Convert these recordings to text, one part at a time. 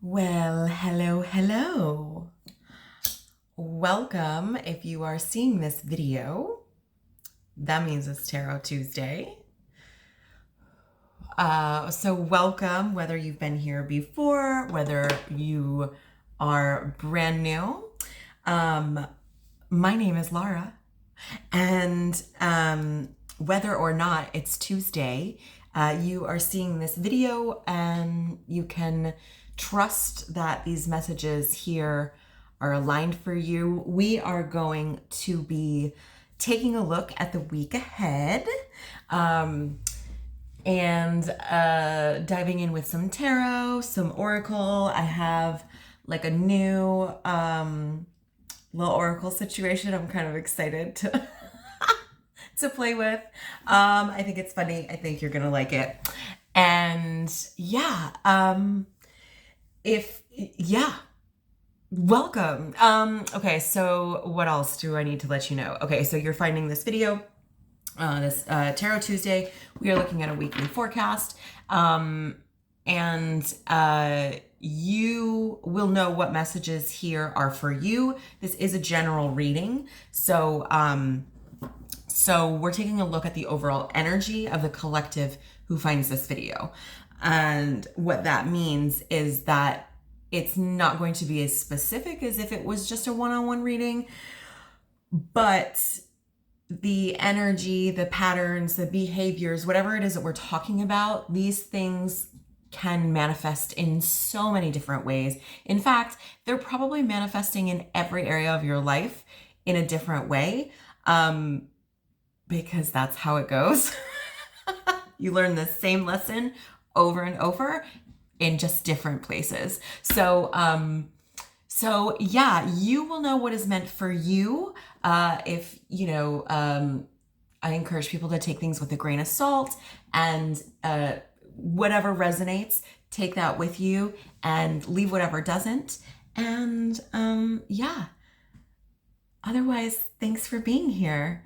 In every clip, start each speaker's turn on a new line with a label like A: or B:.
A: Well, hello. Welcome. If you are seeing this video, that means it's Tarot Tuesday. So welcome, whether you've been here before, whether you are brand new. My name is Lara, and whether or not it's Tuesday, you are seeing this video and you can trust that these messages here are aligned for you. We are going to be taking a look at the week ahead and diving in with some tarot, some oracle. I have like a new little oracle situation I'm kind of excited to to play with. I think it's funny. I think you're gonna like it. And welcome. Okay, so what else do I need to let you know? Okay, so you're finding this video, this Tarot Tuesday. We are looking at a weekly forecast. You will know what messages here are for you. This is a general reading. So we're taking a look at the overall energy of the collective who finds this video. And what that means is that it's not going to be as specific as if it was just a one-on-one reading, but the energy, the patterns, the behaviors, whatever it is that we're talking about, these things can manifest in so many different ways. In fact, they're probably manifesting in every area of your life in a different way, because that's how it goes. You learn the same lesson over and over in just different places. So yeah, you will know what is meant for you. If you know, I encourage people to take things with a grain of salt, and whatever resonates, take that with you and leave whatever doesn't. And yeah, otherwise, thanks for being here.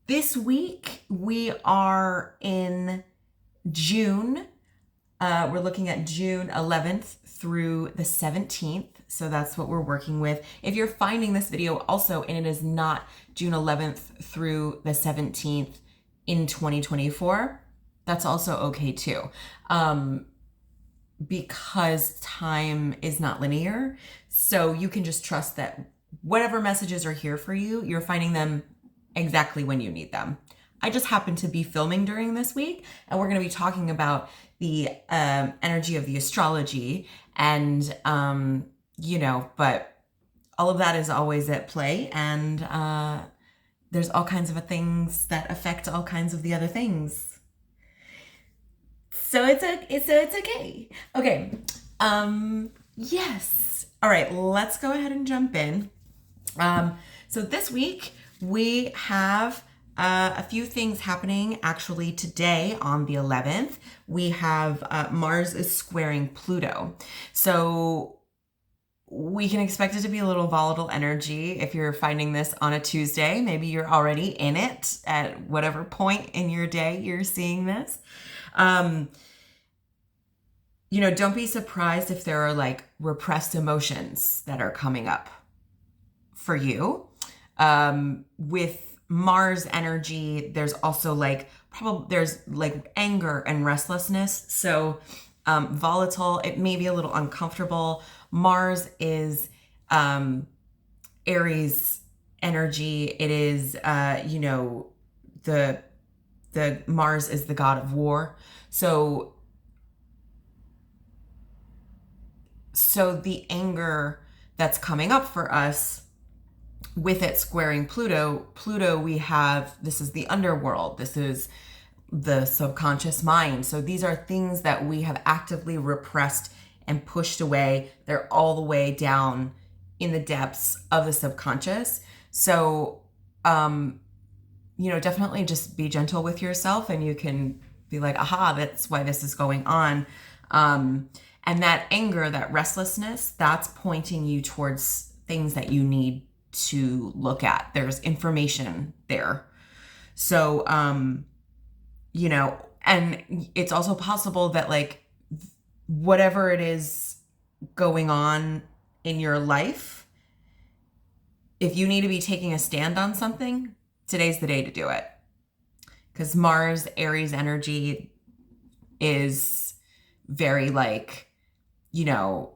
A: This week we are in June. We're looking at June 11th through the 17th. So that's what we're working with. If you're finding this video also, and it is not June 11th through the 17th in 2024, that's also okay too. Because time is not linear. So you can just trust that whatever messages are here for you, you're finding them exactly when you need them. I just happen to be filming during this week, and we're going to be talking about the energy of the astrology, and but all of that is always at play, and there's all kinds of things that affect all kinds of the other things. So it's okay. Okay. Yes. All right. Let's go ahead and jump in. So this week we have a few things happening. Actually, today on the 11th, we have Mars is squaring Pluto. So we can expect it to be a little volatile energy. If you're finding this on a Tuesday, maybe you're already in it at whatever point in your day you're seeing this. Don't be surprised if there are like repressed emotions that are coming up for you. With Mars energy, there's also there's anger and restlessness. So volatile, it may be a little uncomfortable. Mars is Aries energy. It is the Mars is the god of war. So the anger that's coming up for us with it squaring Pluto, this is the underworld. This is the subconscious mind. So these are things that we have actively repressed and pushed away. They're all the way down in the depths of the subconscious. So, definitely just be gentle with yourself, and you can be like, aha, that's why this is going on. And that anger, that restlessness, that's pointing you towards things that you need to look at. There's information there. So, and it's also possible that whatever it is going on in your life, if you need to be taking a stand on something, today's the day to do it. Because Mars, Aries energy is very like, you know,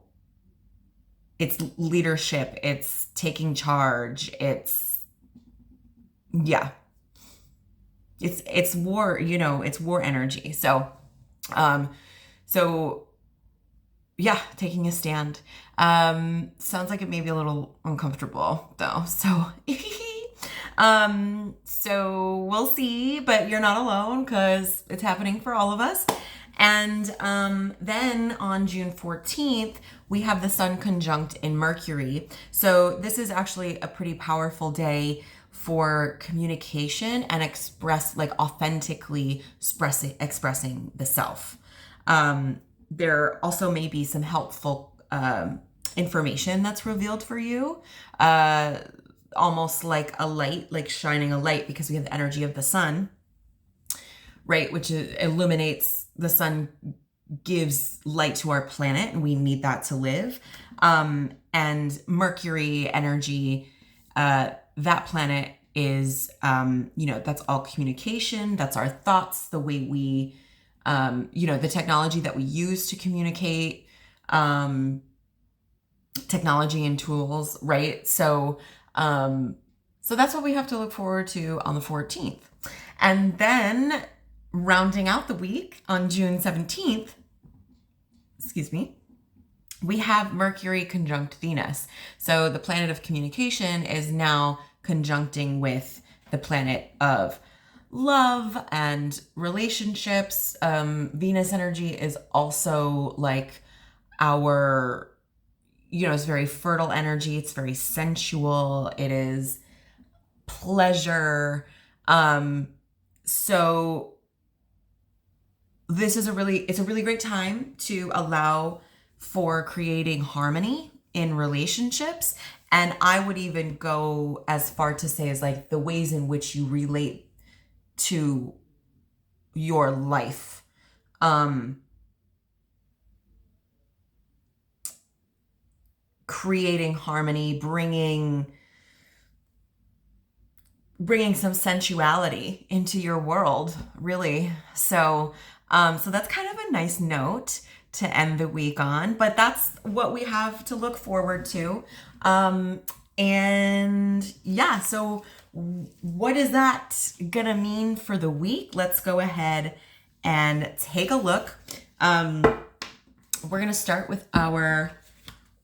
A: it's leadership, it's taking charge, it's, yeah. It's war, you know, it's war energy. So, so yeah, taking a stand. Sounds like it may be a little uncomfortable though. So, so we'll see, but you're not alone because it's happening for all of us. And then on June 14th, we have the Sun conjunct in Mercury. So this is actually a pretty powerful day for communication and authentically expressing the self. There also may be some helpful information that's revealed for you, almost like a light, like shining a light, because we have the energy of the sun, right? Which illuminates. The sun gives light to our planet, and we need that to live. And Mercury energy, that planet is, that's all communication. That's our thoughts, the way we, the technology that we use to communicate, technology and tools, right? So that's what we have to look forward to on the 14th. And then rounding out the week on June 17th, we have Mercury conjunct Venus. So the planet of communication is now conjuncting with the planet of love and relationships. Venus energy is also like our, it's very fertile energy. It's very sensual. It is pleasure. So this is it's a really great time to allow for creating harmony in relationships. And I would even go as far to say as like the ways in which you relate to your life. Creating harmony, bringing some sensuality into your world, really. So that's kind of a nice note to end the week on, but that's what we have to look forward to. And yeah, so what is that gonna mean for the week? Let's go ahead and take a look. We're gonna start with our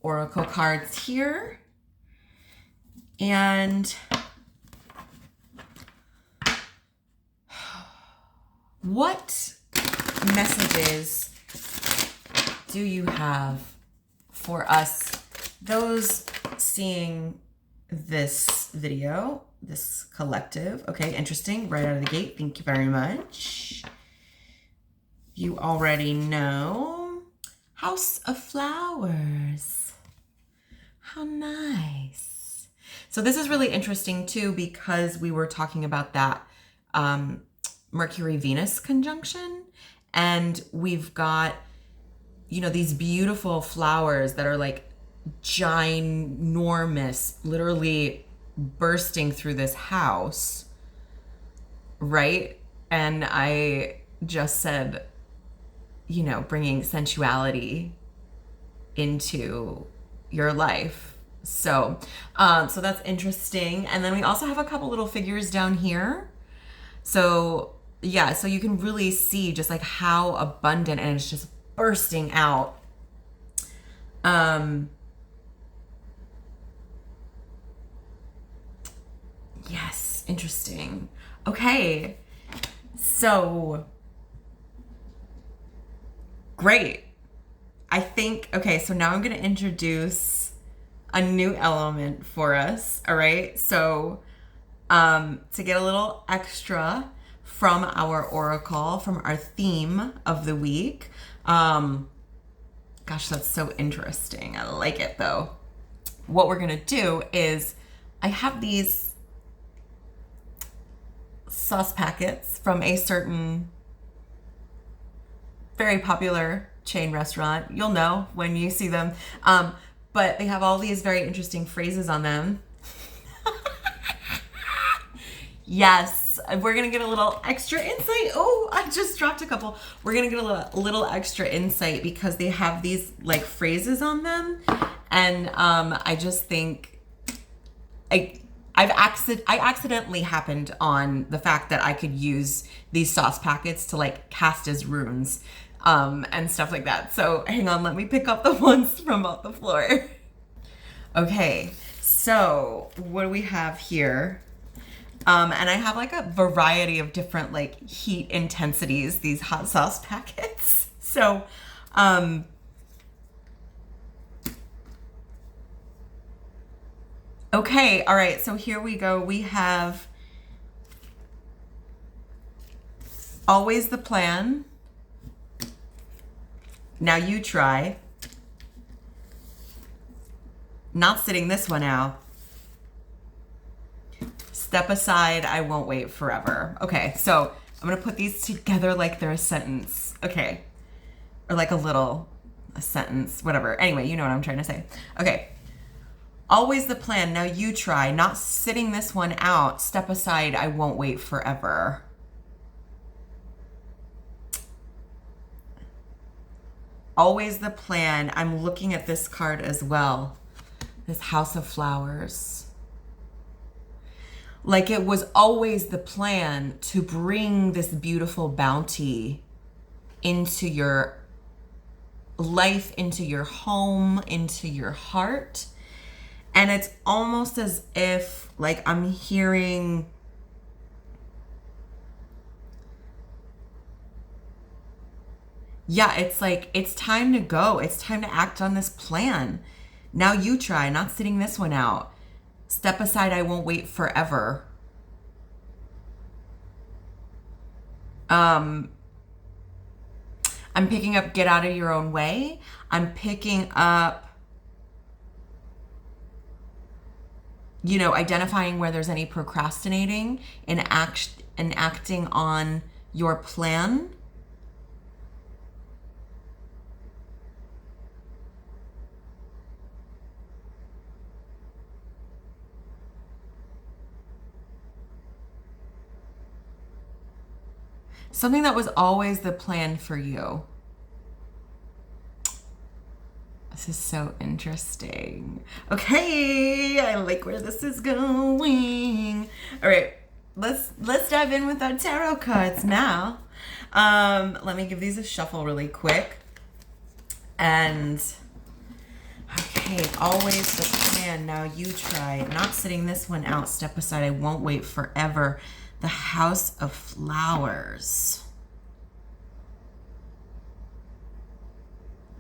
A: oracle cards here. And what messages do you have for us, those seeing this video, this collective? Okay, interesting. Right out of the gate. Thank you very much. You already know. House of Flowers. How nice. So this is really interesting too, because we were talking about that Mercury-Venus conjunction, and we've got, these beautiful flowers that are like ginormous, literally bursting through this house, right? And I just said, bringing sensuality into your life. So that's interesting. And then we also have a couple little figures down here. So yeah, so you can really see just like how abundant, and it's just bursting out. Yes, interesting. Okay, so great. I think, okay, so now I'm going to introduce a new element for us. All right, so to get a little extra from our oracle, from our theme of the week. Gosh, that's so interesting. I like it though. What we're gonna do is, I have these sauce packets from a certain very popular chain restaurant. You'll know when you see them. But they have all these very interesting phrases on them. Yes, we're gonna get a little extra insight. Oh, I just dropped a couple. We're gonna get a little extra insight because they have these like phrases on them, and I just think I accidentally happened on the fact that I could use these sauce packets to like cast as runes, and stuff like that. So hang on, let me pick up the ones from off the floor. Okay, so what do we have here? And I have like a variety of different like heat intensities, these hot sauce packets. So, okay, all right, so here we go. We have always the plan. Now you try. Not sitting this one out. Step aside, I won't wait forever. Okay, so I'm gonna put these together like they're a sentence. Okay, or like a sentence, whatever. Anyway, you know what I'm trying to say. Okay, always the plan, now you try. Not sitting this one out. Step aside, I won't wait forever. Always the plan. I'm looking at this card as well. This House of Flowers. Like it was always the plan to bring this beautiful bounty into your life, into your home, into your heart. And it's almost as if like I'm hearing it's like it's time to go. It's time to act on this plan. Now you try, not sitting this one out. Step aside, I won't wait forever. I'm picking up get out of your own way. I'm picking up, identifying where there's any procrastinating and acting on your plan. Something that was always the plan for you. This is so interesting. Okay, I like where this is going. All right, let's dive in with our tarot cards now. Let me give these a shuffle really quick. And okay, always the plan. Now you try. Not sitting this one out. Step aside. I won't wait forever. The House of Flowers.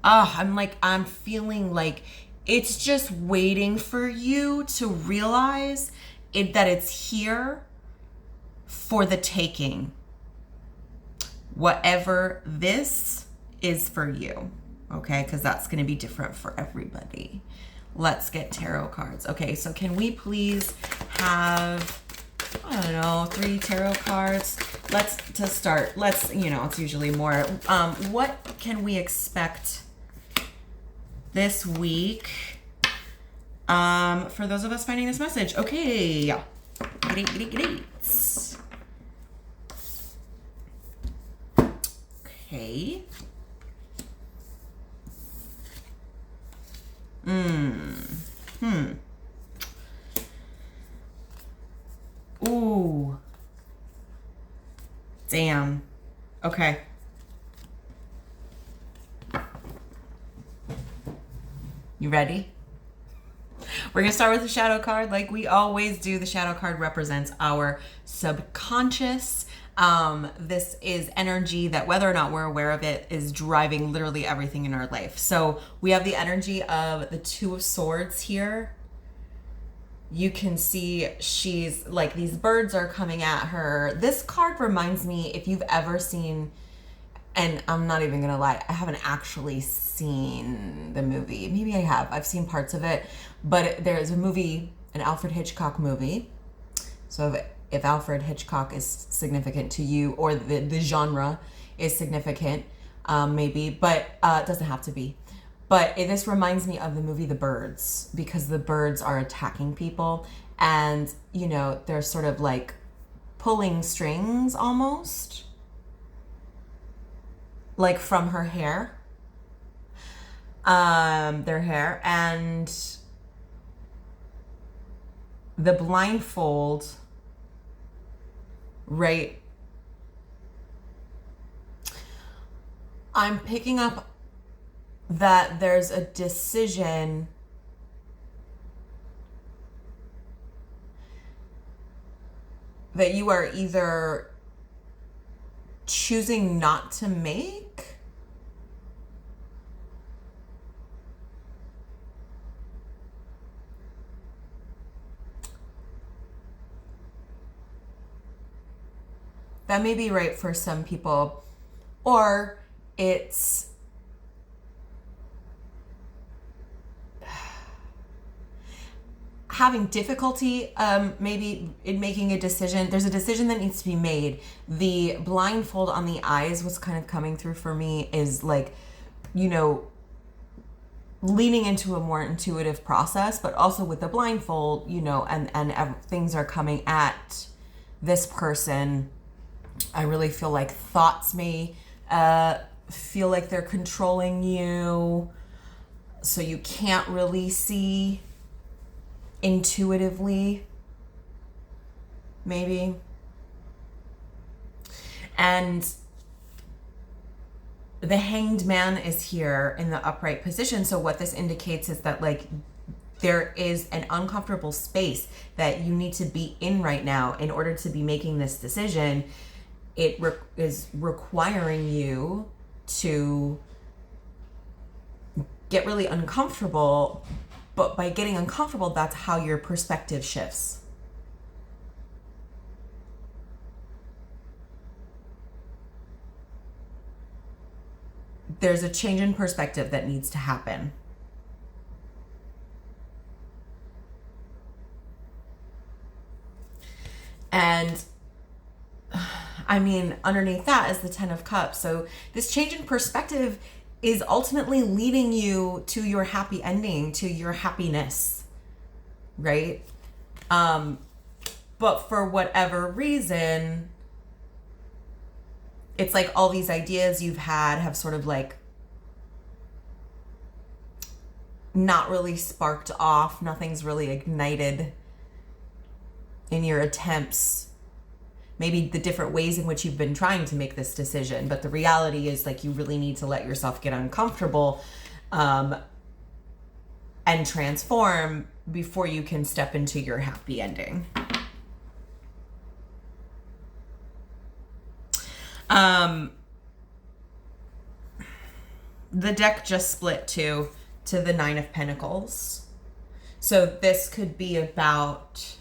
A: I'm feeling like it's just waiting for you to realize that it's here for the taking. Whatever this is for you, okay? Because that's going to be different for everybody. Let's get tarot cards. Okay, so can we please have, I don't know, 3 tarot cards? It's usually more. What can we expect this week for those of us finding this message? Okay. Great. Okay. Ooh. Damn. Okay. You ready? We're going to start with the shadow card like we always do. The shadow card represents our subconscious. This is energy that, whether or not we're aware of it, is driving literally everything in our life. So we have the energy of the Two of Swords here. You can see she's like, these birds are coming at her. This card reminds me, if you've ever seen, and I'm not even gonna lie, I haven't actually seen the movie. Maybe I have. I've seen parts of it, but there's a movie, an Alfred Hitchcock movie. So if Alfred Hitchcock is significant to you, or the genre is significant, maybe, but it doesn't have to be. But this reminds me of the movie The Birds, because the birds are attacking people, and you know, they're sort of like pulling strings almost, like from her hair, their hair, and the blindfold, right? I'm picking up that there's a decision that you are either choosing not to make, that may be right for some people, or it's having difficulty maybe in making a decision. There's a decision that needs to be made. The blindfold on the eyes, what's kind of coming through for me is like, you know, leaning into a more intuitive process, but also with the blindfold, you know, and things are coming at this person. I really feel like thoughts may feel like they're controlling you, so you can't really see intuitively, maybe. And the Hanged Man is here in the upright position. So what this indicates is that like there is an uncomfortable space that you need to be in right now in order to be making this decision. It is requiring you to get really uncomfortable, but by getting uncomfortable, that's how your perspective shifts. There's a change in perspective that needs to happen. And I mean, underneath that is the 10 of Cups. So this change in perspective is ultimately leading you to your happy ending, to your happiness, right? But for whatever reason, it's like all these ideas you've had have sort of like not really sparked off. Nothing's really ignited in your attempts, maybe the different ways in which you've been trying to make this decision. But the reality is like you really need to let yourself get uncomfortable and transform before you can step into your happy ending. The deck just split to the 9 of Pentacles. So this could be about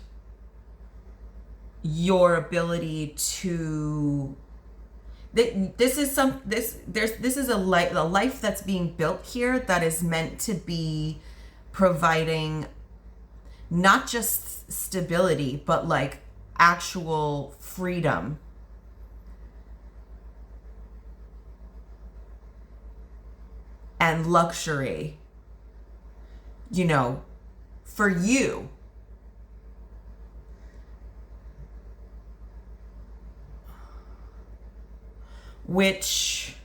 A: your ability to this is a life that's being built here that is meant to be providing not just stability, but like actual freedom. And luxury, you know, for you. Which,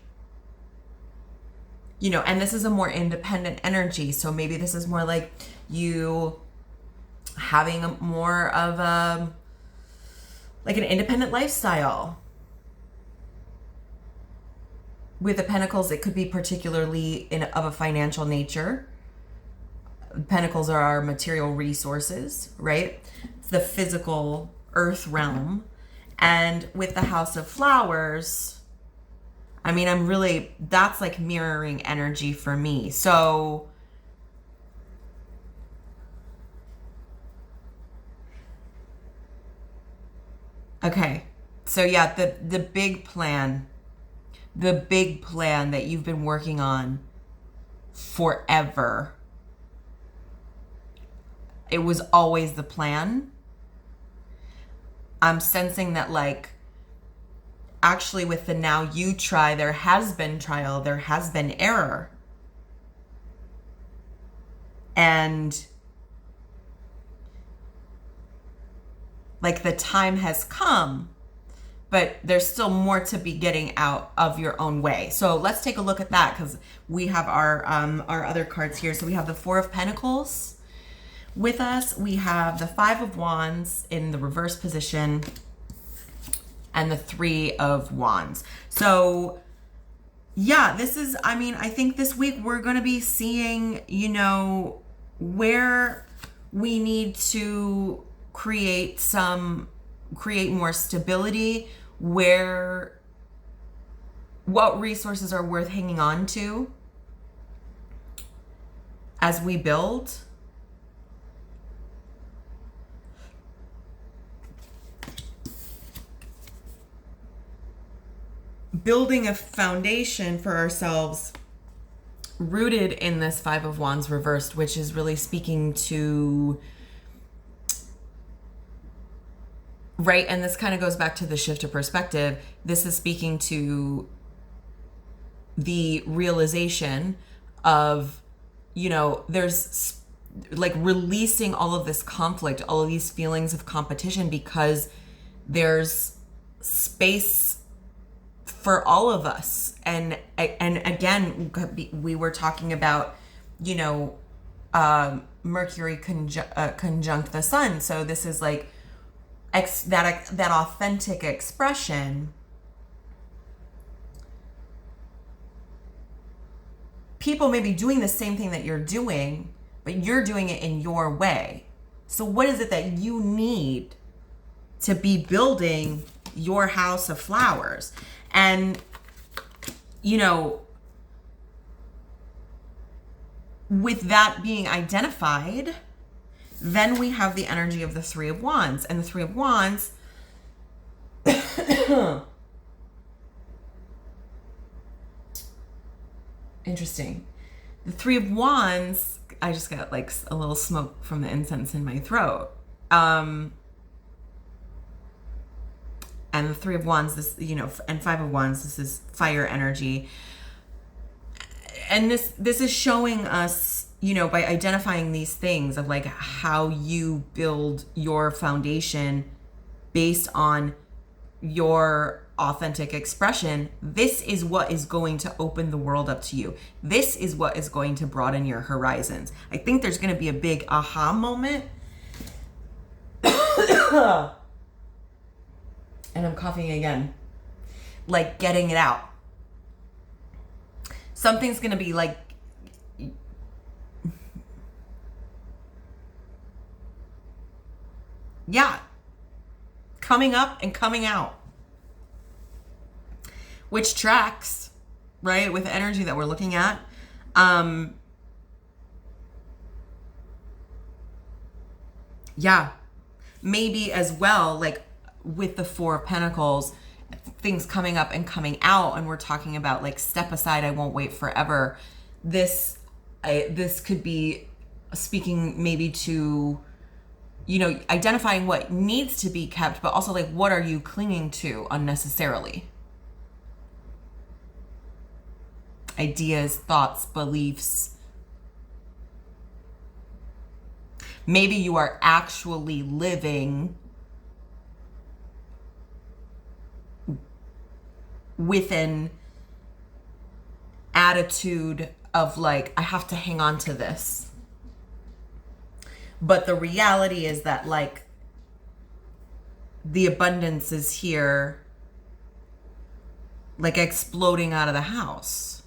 A: you know, and this is a more independent energy. So maybe this is more like you having more of a, like an independent lifestyle. With the Pentacles, it could be particularly of a financial nature. Pentacles are our material resources, right? It's the physical earth realm. And with the House of Flowers, I mean, that's like mirroring energy for me. So okay. So yeah, the big plan that you've been working on forever. It was always the plan. I'm sensing that like actually with the now you try, there has been trial, there has been error. And like the time has come, but there's still more to be getting out of your own way. So let's take a look at that, because we have our other cards here. So we have the Four of Pentacles with us. We have the Five of Wands in the reverse position and the Three of Wands. So yeah, this is, I mean, I think this week we're going to be seeing, you know, where we need to create more stability, what resources are worth hanging on to as we build. Building a foundation for ourselves rooted in this Five of Wands reversed, which is really speaking to, right, and this kind of goes back to the shift of perspective. This is speaking to the realization of, you know, there's like releasing all of this conflict, all of these feelings of competition, because there's space for all of us. And again, we were talking about, you know, Mercury conjunct the sun. So this is like that authentic expression. People may be doing the same thing that you're doing, but you're doing it in your way. So what is it that you need to be building your house of flowers? And, you know, with that being identified, then we have the energy of the Three of Wands. And the Three of Wands interesting. The Three of Wands, I just got like a little smoke from the incense in my throat. And the Three of Wands, this, you know, and Five of Wands, this is fire energy. And this is showing us, you know, by identifying these things of like how you build your foundation based on your authentic expression. This is what is going to open the world up to you. This is what is going to broaden your horizons. I think there's going to be a big aha moment. And I'm coughing again. Like getting it out. Something's going to be like, yeah, coming up and coming out. Which tracks, right, with the energy that we're looking at. Yeah, maybe as well, like with the Four of Pentacles, things coming up and coming out, and we're talking about like step aside, I won't wait forever. This could be speaking maybe to, you know, identifying what needs to be kept, but also like what are you clinging to unnecessarily? Ideas, thoughts, beliefs. Maybe you are actually living with an attitude of like, I have to hang on to this. But the reality is that like the abundance is here, like exploding out of the house.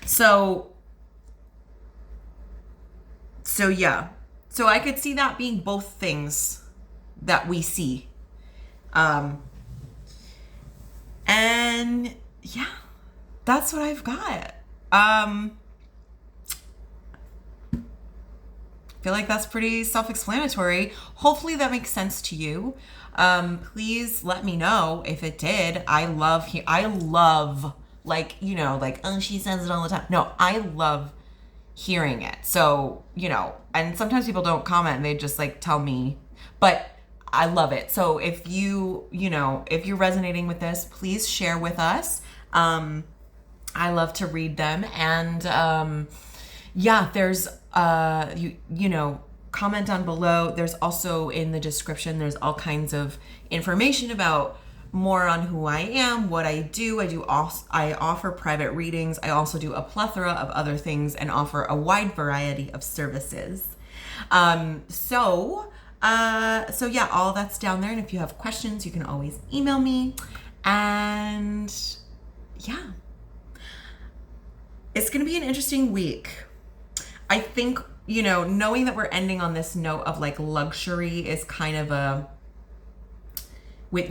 A: So yeah. So I could see that being both things that we see. And yeah, that's what I've got. Feel like that's pretty self-explanatory. Hopefully that makes sense to you. Please let me know if it did. I love, like, you know, like, oh, she says it all the time. No, I love hearing it. So, you know, and sometimes people don't comment and they just like tell me, but I love it. So if if you're resonating with this, please share with us. I love to read them. And yeah, there's comment down below. There's also in the description, there's all kinds of information about more on who I am, what I do. I offer private readings. I also do a plethora of other things and offer a wide variety of services. So yeah, all that's down there. And if you have questions, you can always email me. And yeah, it's going to be an interesting week. I think, knowing that we're ending on this note of like luxury is kind of with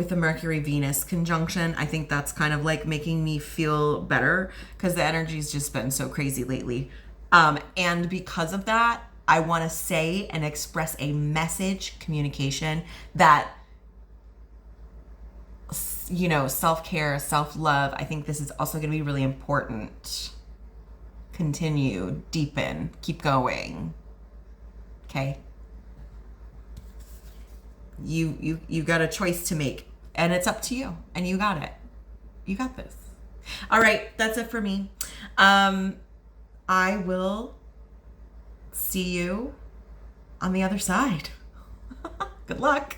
A: the Mercury Venus conjunction, I think that's kind of like making me feel better because the energy's just been so crazy lately. And because of that, I want to say and express a message communication that, self-care, self-love, I think this is also going to be really important. Continue, deepen, keep going. Okay? You got a choice to make, and it's up to you, and you got it. You got this. All right, that's it for me. I will see you on the other side. Good luck.